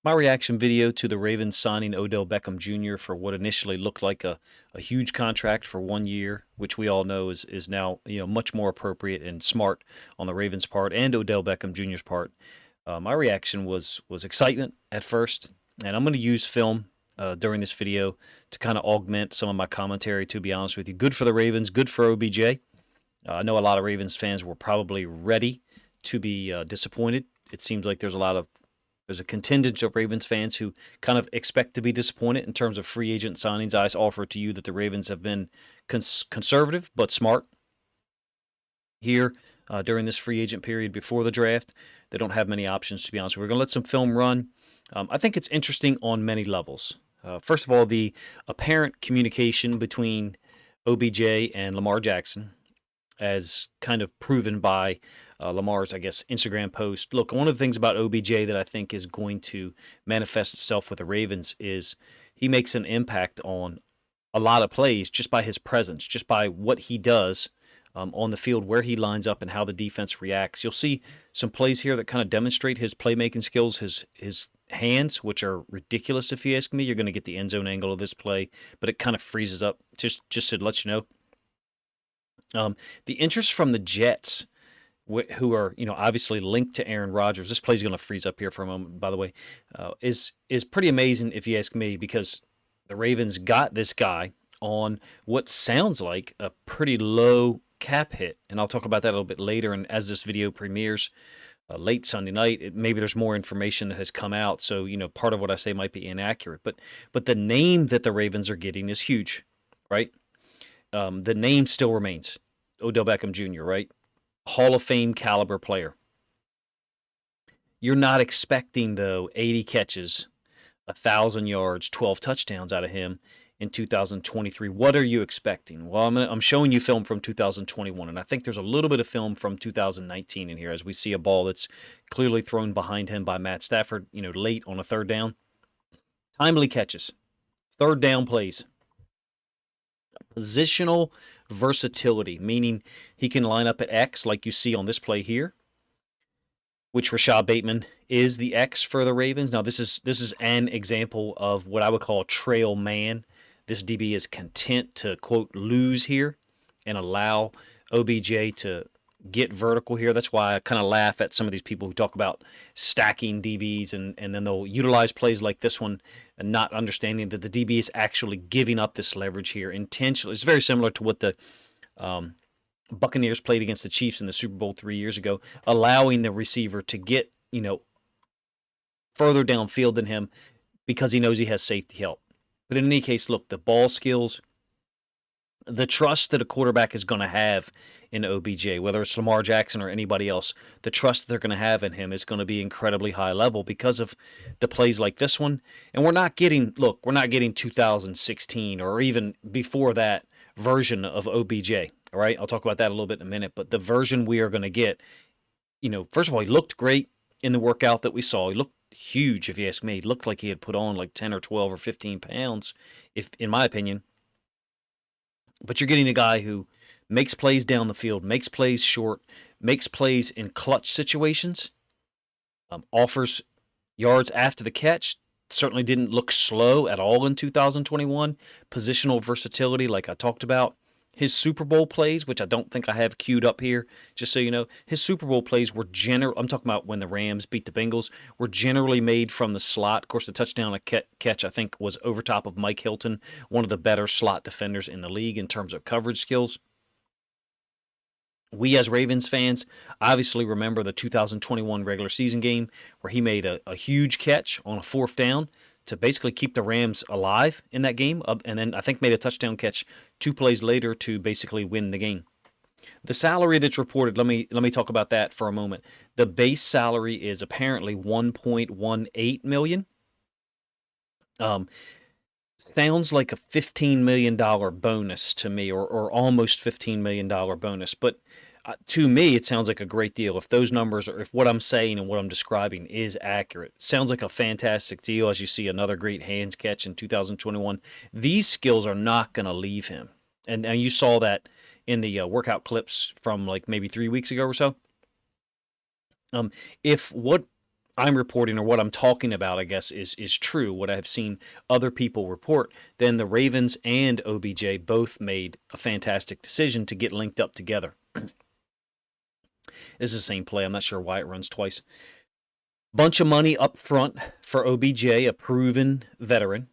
My reaction video to the Ravens signing Odell Beckham Jr. for what initially looked like a huge contract for 1 year, which we all know is now much more appropriate and smart on the Ravens' part and Odell Beckham Jr.'s part. My reaction was excitement at first, and I'm going to use film during this video to kind of augment some of my commentary. To be honest with you, good for the Ravens, good for OBJ. I know a lot of Ravens fans were probably ready to be disappointed. It seems like there's a contingent of Ravens fans who kind of expect to be disappointed in terms of free agent signings. I offer to you that the Ravens have been conservative but smart here during this free agent period before the draft. They don't have many options, to be honest. We're going to let some film run. I think it's interesting on many levels. First of all, the apparent communication between OBJ and Lamar Jackson, as kind of proven by Lamar's, I guess, Instagram post. Look, one of the things about OBJ that I think is going to manifest itself with the Ravens is he makes an impact on a lot of plays just by his presence, just by what he does on the field, where he lines up, and how the defense reacts. You'll see some plays here that kind of demonstrate his playmaking skills, his hands, which are ridiculous if you ask me. You're going to get the end zone angle of this play, but it kind of freezes up. Just to let you know. The interest from the Jets, who are obviously linked to Aaron Rodgers. This play's going to freeze up here for a moment, by the way, is pretty amazing if you ask me, because the Ravens got this guy on what sounds like a pretty low cap hit, and I'll talk about that a little bit later. And as this video premieres late Sunday night, maybe there's more information that has come out, so part of what I say might be inaccurate. But the name that the Ravens are getting is huge, right? The name still remains Odell Beckham Jr., right? Hall of Fame caliber player. You're not expecting, though, 80 catches, 1,000 yards, 12 touchdowns out of him in 2023. What are you expecting? Well, I'm showing you film from 2021, and I think there's a little bit of film from 2019 in here, as we see a ball that's clearly thrown behind him by Matt Stafford, late on a third down. Timely catches, third down plays. Positional versatility, meaning he can line up at X like you see on this play here, which Rashad Bateman is the X for the Ravens. Now, this is an example of what I would call trail man. This DB is content to, quote, lose here and allow OBJ to get vertical here. That's why I kind of laugh at some of these people who talk about stacking DBs and then they'll utilize plays like this one and not understanding that the DB is actually giving up this leverage here intentionally. It's very similar to what the Buccaneers played against the Chiefs in the Super Bowl 3 years ago, allowing the receiver to get, further downfield than him because he knows he has safety help. But in any case, look, the ball skills, the trust that a quarterback is going to have in OBJ, whether it's Lamar Jackson or anybody else, the trust that they're going to have in him is going to be incredibly high level because of the plays like this one. And we're not getting 2016 or even before that version of OBJ. All right, I'll talk about that a little bit in a minute. But the version we are going to get, first of all, he looked great in the workout that we saw. He looked huge, if you ask me. He looked like he had put on like 10 or 12 or 15 pounds, if in my opinion. But you're getting a guy who makes plays down the field, makes plays short, makes plays in clutch situations, offers yards after the catch, certainly didn't look slow at all in 2021. Positional versatility, like I talked about. His Super Bowl plays, which I don't think I have queued up here, just so you know, his Super Bowl plays were I'm talking about when the Rams beat the Bengals, were generally made from the slot. Of course, the touchdown catch, I think, was over top of Mike Hilton, one of the better slot defenders in the league in terms of coverage skills. We as Ravens fans obviously remember the 2021 regular season game where he made a huge catch on a fourth down to basically keep the Rams alive in that game, and then I think made a touchdown catch 2 plays later to basically win the game. The salary that's reported, let me talk about that for a moment. The base salary is apparently $1.18 million. Sounds like a $15 million bonus to me, or almost $15 million bonus, but to me, it sounds like a great deal. If those numbers, or if what I'm saying and what I'm describing is accurate, sounds like a fantastic deal. As you see, another great hands catch in 2021. These skills are not going to leave him, and you saw that in the workout clips from like maybe 3 weeks ago or so. If what I'm reporting or what I'm talking about, I guess, is true, what I have seen other people report, then the Ravens and OBJ both made a fantastic decision to get linked up together. This is the same play. I'm not sure why it runs twice. Bunch of money up front for OBJ, a proven veteran,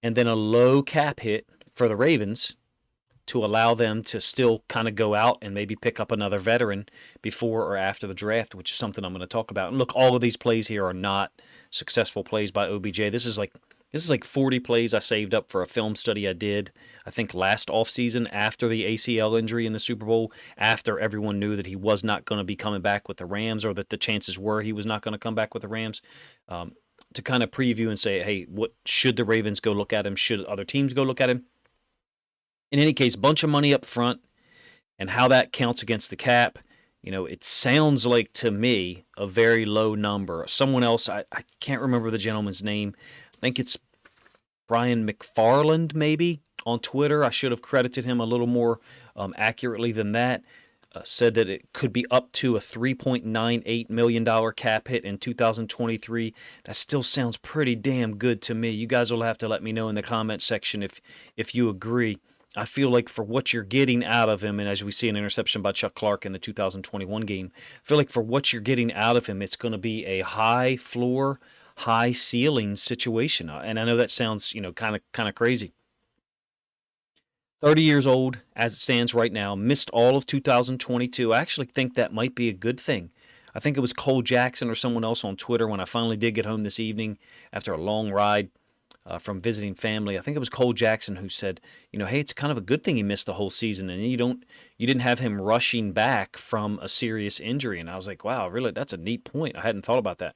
and then a low cap hit for the Ravens to allow them to still kind of go out and maybe pick up another veteran before or after the draft, which is something I'm going to talk about. And look, all of these plays here are not successful plays by OBJ. This is like 40 plays I saved up for a film study I did, I think last offseason after the ACL injury in the Super Bowl, after everyone knew that he was not going to be coming back with the Rams, or that the chances were he was not going to come back with the Rams, to kind of preview and say, hey, what should the Ravens go look at him? Should other teams go look at him? In any case, bunch of money up front, and how that counts against the cap, it sounds like to me a very low number. Someone else, I can't remember the gentleman's name. I think it's Brian McFarland, maybe, on Twitter. I should have credited him a little more accurately than that. Said that it could be up to a $3.98 million cap hit in 2023. That still sounds pretty damn good to me. You guys will have to let me know in the comment section if you agree. I feel like for what you're getting out of him, and as we see an interception by Chuck Clark in the 2021 game, I feel like for what you're getting out of him, it's going to be a high floor, high ceiling situation. And I know that sounds, kind of crazy. 30 years old as it stands right now, missed all of 2022. I actually think that might be a good thing. I think it was Cole Jackson or someone else on Twitter when I finally did get home this evening after a long ride from visiting family. I think it was Cole Jackson who said, hey, it's kind of a good thing he missed the whole season, and you didn't have him rushing back from a serious injury. And I was like, wow, really, that's a neat point. I hadn't thought about that.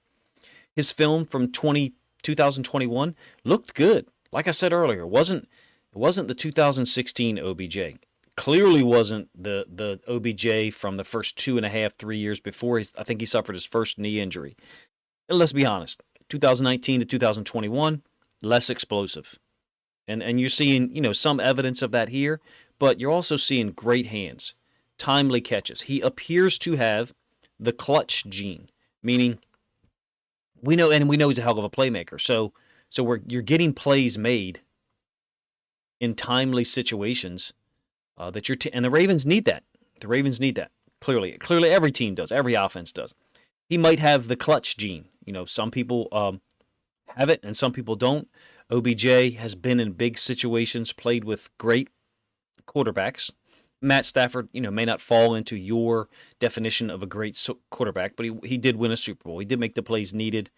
His film from 2021 looked good. Like I said earlier, it wasn't the 2016 OBJ. Clearly wasn't the OBJ from the first 2.5, 3 years before. I think he suffered his first knee injury. And let's be honest, 2019 to 2021, less explosive. And you're seeing, some evidence of that here, but you're also seeing great hands, timely catches. He appears to have the clutch gene, meaning we know he's a hell of a playmaker. So you're getting plays made in timely situations that and the Ravens need that. The Ravens need that. Clearly every team does. Every offense does. He might have the clutch gene. Some people have it and some people don't. OBJ has been in big situations, played with great quarterbacks. Matt Stafford, may not fall into your definition of a great quarterback, but he did win a Super Bowl. He did make the plays needed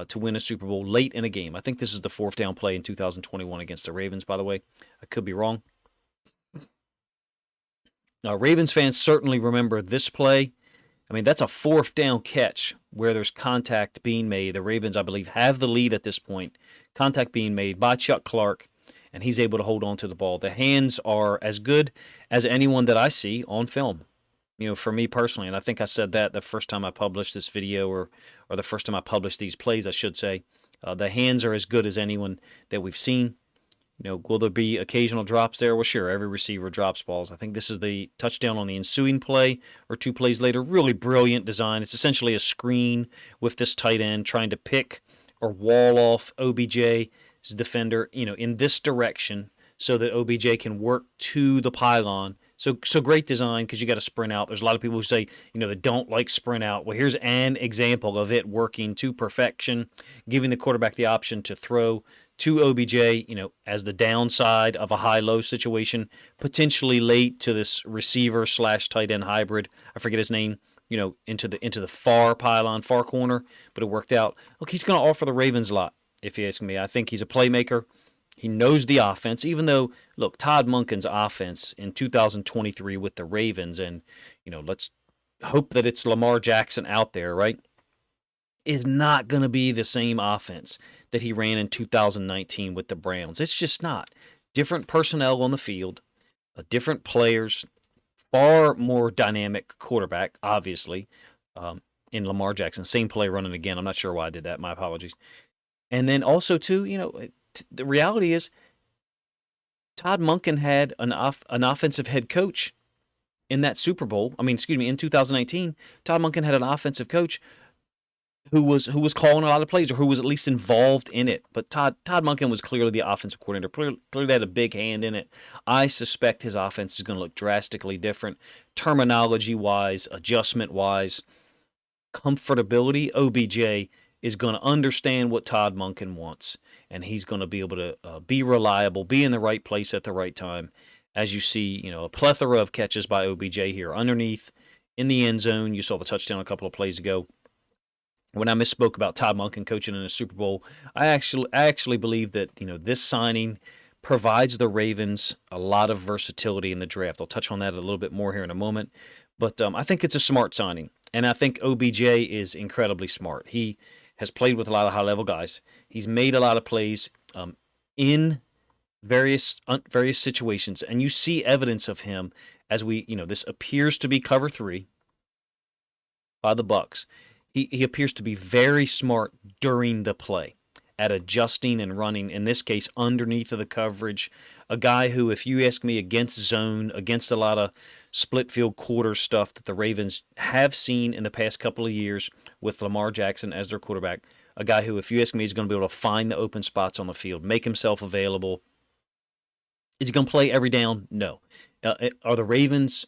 to win a Super Bowl late in a game. I think this is the fourth down play in 2021 against the Ravens, by the way. I could be wrong. Ravens fans certainly remember this play. I mean, that's a fourth down catch where there's contact being made. The Ravens, I believe, have the lead at this point. Contact being made by Chuck Clark, and he's able to hold on to the ball. The hands are as good as anyone that I see on film, for me personally. And I think I said that the first time I published this video, or the first time I published these plays, I should say. The hands are as good as anyone that we've seen. Will there be occasional drops there? Well, sure, every receiver drops balls. I think this is the touchdown on the ensuing play, or 2 plays later. Really brilliant design. It's essentially a screen with this tight end trying to pick or wall off OBJ's defender, in this direction so that OBJ can work to the pylon. So great design, because you got to sprint out. There's a lot of people who say, they don't like sprint out. Well, here's an example of it working to perfection, giving the quarterback the option to throw to OBJ, as the downside of a high-low situation, potentially late to this receiver/tight end hybrid. I forget his name, into the far pylon, far corner, but it worked out. Look, he's going to offer the Ravens a lot, if you ask me. I think he's a playmaker. He knows the offense, even though, look, Todd Monken's offense in 2023 with the Ravens, and, let's hope that it's Lamar Jackson out there, right, is not going to be the same offense that he ran in 2019 with the Browns. It's just not. Different personnel on the field, different players, far more dynamic quarterback, obviously, in Lamar Jackson. Same play running again. I'm not sure why I did that. My apologies. And then also, too, the reality is Todd Monken had an offensive head coach in that Super Bowl. In 2019, Todd Monken had an offensive coach who was calling a lot of plays or who was at least involved in it. But Todd Monken was clearly the offensive coordinator. Clearly had a big hand in it. I suspect his offense is going to look drastically different, terminology wise, adjustment wise, comfortability. OBJ is going to understand what Todd Monken wants, and he's going to be able to be reliable, be in the right place at the right time. As you see, a plethora of catches by OBJ here underneath in the end zone. You saw the touchdown a couple of plays ago. When I misspoke about Todd Monken coaching in a Super Bowl, I actually believe that this signing provides the Ravens a lot of versatility in the draft. I'll touch on that a little bit more here in a moment, but I think it's a smart signing, and I think OBJ is incredibly smart. He has played with a lot of high-level guys. He's made a lot of plays in various situations, and you see evidence of him as this appears to be cover three by the Bucks. He appears to be very smart during the play at adjusting and running, in this case, underneath of the coverage. A guy who, if you ask me, against zone, against a lot of split field quarter stuff that the Ravens have seen in the past couple of years with Lamar Jackson as their quarterback, a guy who, if you ask me, is going to be able to find the open spots on the field, make himself available. Is he going to play every down? No. Are the Ravens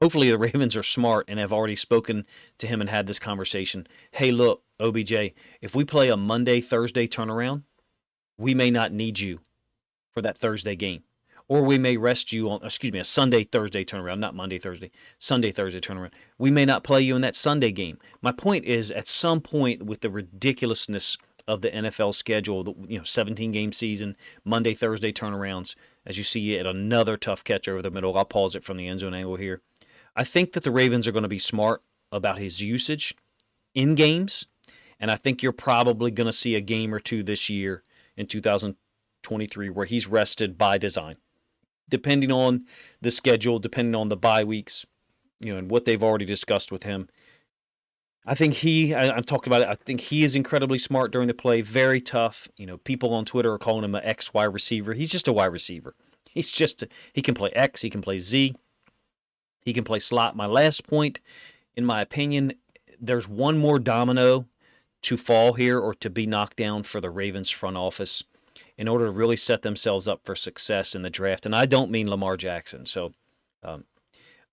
Hopefully the Ravens are smart and have already spoken to him and had this conversation. Hey, look, OBJ, if we play a Monday, Thursday turnaround, we may not need you for that Thursday game. Or we may rest you on, a Sunday, Thursday turnaround, not Monday, Thursday, Sunday, Thursday turnaround. We may not play you in that Sunday game. My point is, at some point with the ridiculousness of the NFL schedule, the 17-game season, Monday, Thursday turnarounds, as you see at another tough catch over the middle. I'll pause it from the end zone angle here. I think that the Ravens are going to be smart about his usage in games, and I think you're probably going to see a game or two this year in 2023 where he's rested by design, depending on the schedule, depending on the bye weeks, and what they've already discussed with him. I think I've talked about it. I think he is incredibly smart during the play, very tough. People on Twitter are calling him an X wide receiver. He's just a wide receiver. He can play X, he can play Z. He can play slot. My last point, in my opinion, there's one more domino to fall here or to be knocked down for the Ravens front office in order to really set themselves up for success in the draft. And I don't mean Lamar Jackson. So,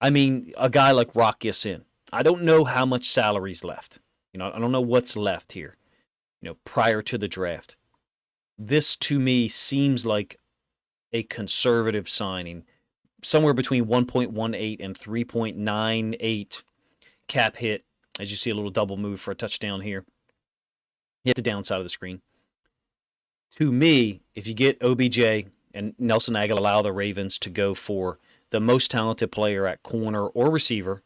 I mean a guy like Rock Ya-Sin. I don't know how much salary's left. I don't know what's left here, prior to the draft. This, to me, seems like a conservative signing, somewhere between 1.18 and 3.98 cap hit, as you see a little double move for a touchdown here. Hit the downside of the screen. To me, if you get OBJ and Nelson Agholor, allow the Ravens to go for the most talented player at corner or receiver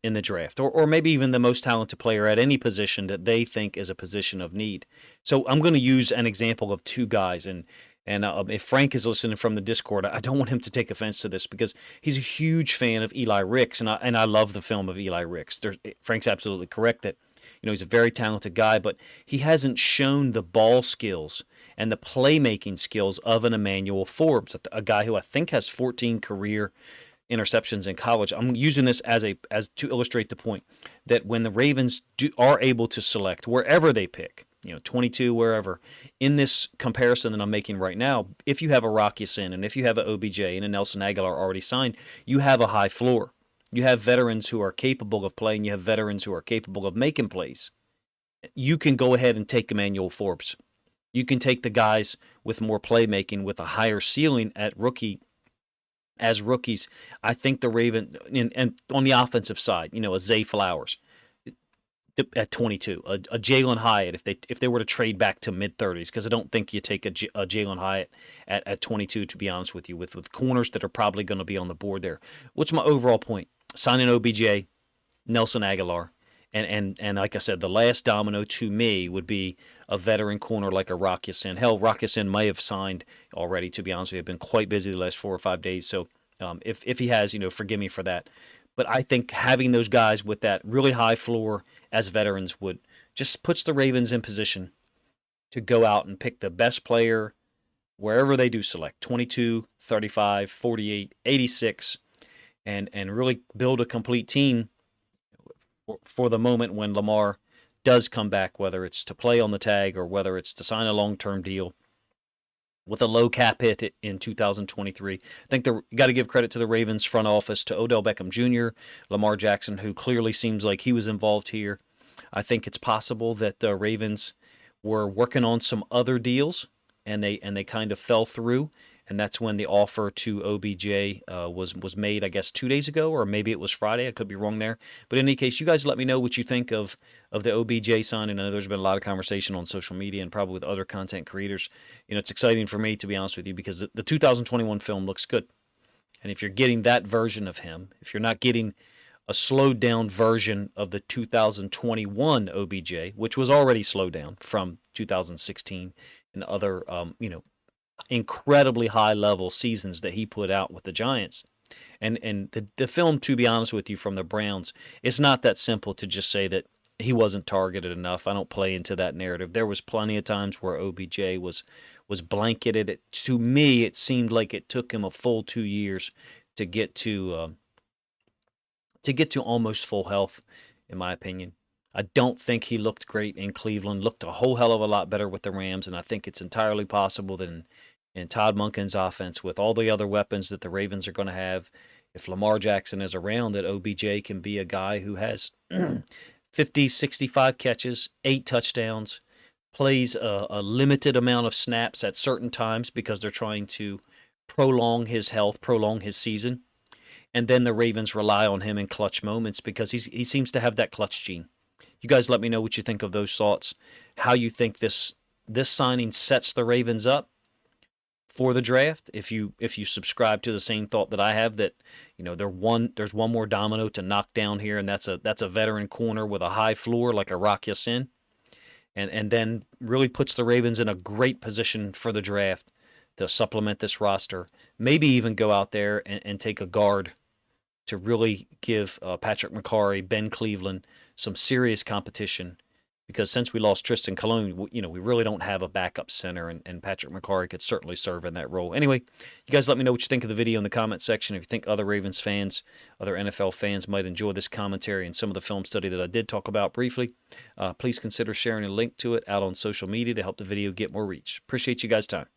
in the draft, or maybe even the most talented player at any position that they think is a position of need. So I'm going to use an example of two guys, and if Frank is listening from the Discord, I don't want him to take offense to this because he's a huge fan of Eli Ricks, and I love the film of Eli Ricks. Frank's absolutely correct that he's a very talented guy, but he hasn't shown the ball skills and the playmaking skills of an Emmanuel Forbes, a guy who I think has 14 career interceptions in college. I'm using this as to illustrate the point that when the Ravens are able to select wherever they pick, 22, wherever, in this comparison that I'm making right now, if you have a Rock Ya-Sin and if you have an OBJ and a Nelson Agholor already signed, you have a high floor. You have veterans who are capable of playing. You have veterans who are capable of making plays. You can go ahead and take Emmanuel Forbes. You can take the guys with more playmaking with a higher ceiling as rookies. I think the Raven, and on the offensive side, a Zay Flowers at 22, a Jalen Hyatt if they were to trade back to mid-30s, because I don't think you take a Jalen Hyatt at 22, to be honest with you, with corners that are probably going to be on the board there. What's my overall point? Signing OBJ, Nelson Agholor, and like I said, the last domino to me would be a veteran corner like a Rock Ya-Sin. Hell, Rock Ya-Sin may have signed already, to be honest with you. I've been quite busy the last 4 or 5 days, so if he has, forgive me for that. But I think having those guys with that really high floor as veterans would just puts the Ravens in position to go out and pick the best player wherever they do select, 22, 35, 48, 86, and really build a complete team for the moment when Lamar does come back, whether it's to play on the tag or whether it's to sign a long-term deal with a low cap hit in 2023. I think you got to give credit to the Ravens front office, to Odell Beckham Jr., Lamar Jackson, who clearly seems like he was involved here. I think it's possible that the Ravens were working on some other deals and they kind of fell through. And that's when the offer to OBJ was made, I guess, 2 days ago, or maybe it was Friday. I could be wrong there. But in any case, you guys let me know what you think of the OBJ signing. I know there's been a lot of conversation on social media and probably with other content creators. It's exciting for me, to be honest with you, because the 2021 film looks good. And if you're getting that version of him, if you're not getting a slowed down version of the 2021 OBJ, which was already slowed down from 2016 and other, incredibly high level seasons that he put out with the Giants. And the film, to be honest with you, from the Browns, it's not that simple to just say that he wasn't targeted enough. I don't play into that narrative. There was plenty of times where OBJ was blanketed. To me, it seemed like it took him a full 2 years to get to almost full health, in my opinion. I don't think he looked great in Cleveland. Looked a whole hell of a lot better with the Rams, and I think it's entirely possible that in Todd Monken's offense, with all the other weapons that the Ravens are going to have, if Lamar Jackson is around, that OBJ can be a guy who has 50, 65 catches, 8 touchdowns, plays a limited amount of snaps at certain times because they're trying to prolong his health, prolong his season. And then the Ravens rely on him in clutch moments because he seems to have that clutch gene. You guys let me know what you think of those thoughts, how you think this signing sets the Ravens up for the draft. If you subscribe to the same thought that I have, that there's one more domino to knock down here, and that's a veteran corner with a high floor like a Rock Ya-Sin, and then really puts the Ravens in a great position for the draft to supplement this roster. Maybe even go out there and take a guard to really give Patrick McCarry, Ben Cleveland some serious competition. Because since we lost Tristan Colon, we really don't have a backup center, and Patrick McCarry could certainly serve in that role. Anyway, you guys let me know what you think of the video in the comment section. If you think other Ravens fans, other NFL fans might enjoy this commentary and some of the film study that I did talk about briefly, please consider sharing a link to it out on social media to help the video get more reach. Appreciate you guys' time.